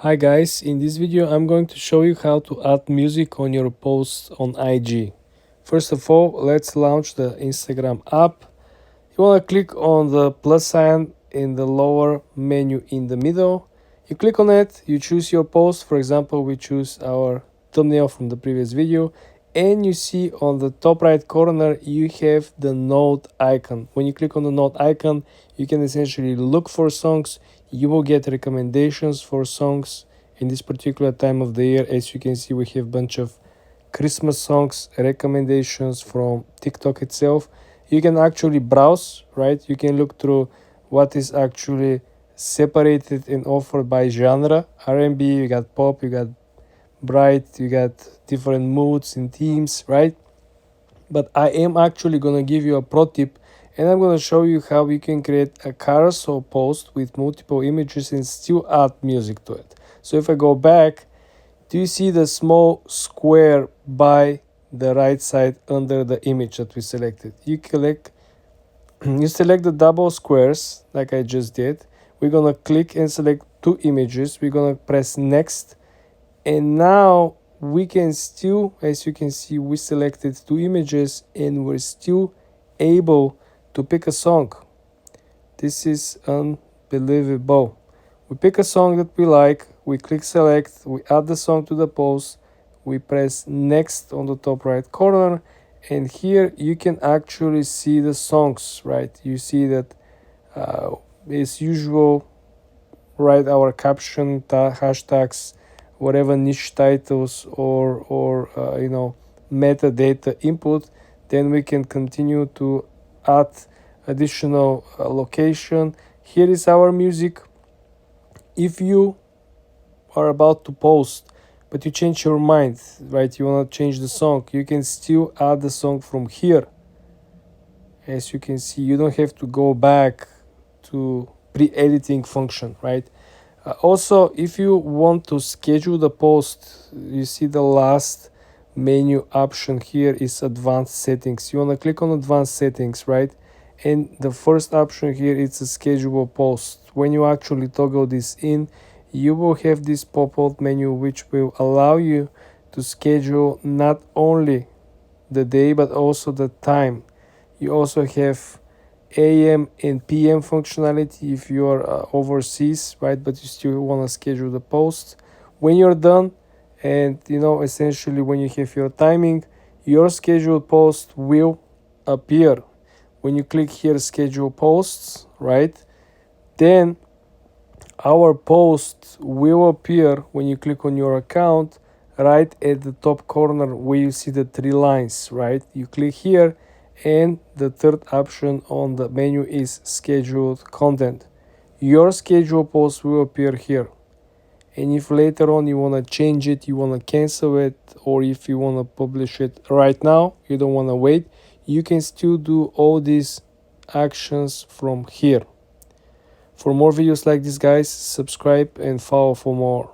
Hi guys, in this video I'm going to show you how to add music on your posts on IG. First of all, let's launch the Instagram app. You want to click on the plus sign in the lower menu in the middle. You click on it, you choose your post. For example, we choose our thumbnail from the previous video, and you see on the top right corner you have the note icon. When you click on the note icon, you can essentially look for songs. You will get recommendations for songs in this particular time of the year. As you can see, we have a bunch of Christmas songs recommendations from TikTok itself. You can actually browse, right? You can look through what is actually separated and offered by genre. R&B, you got pop, you got bright, you got different moods and themes, right? But I am actually gonna give you a pro tip, and I'm gonna show you how you can create a carousel post with multiple images and still add music to it. So if I go back, do you see the small square by the right side under the image that we selected? You select the double squares like I just did. We're gonna click and select two images. We're gonna press next, and now we can still, as you can see, we selected two images and we're still able to pick a song. This is unbelievable. We pick a song that we like, we click select, we add the song to the post, we press next on the top right corner, and here you can actually see the songs, right? You see that as usual, write our caption, hashtags, whatever niche titles or metadata input. Then we can continue to add additional location. Here is our music. If you are about to post but you change your mind, right, you want to change the song, you can still add the song from here. As you can see, you don't have to go back to pre-editing function, right? Also, if you want to schedule the post, you see the last menu option here is advanced settings. You want to click on advanced settings, right? And the first option here is a schedule post. When you actually toggle this in, you will have this pop-up menu which will allow you to schedule not only the day but also the time. You also have AM and PM functionality if you are overseas, right? But you still want to schedule the post. When you're done, and essentially when you have your timing, your scheduled post will appear. When you click here, schedule posts, right? Then our post will appear when you click on your account right at the top corner where you see the three lines, right? You click here, and the third option on the menu is scheduled content. Your scheduled post will appear here, and if later on you want to change it, you want to cancel it, or if you want to publish it right now, you don't want to wait, you can still do all these actions from here. For more videos like this, guys, subscribe and follow for more.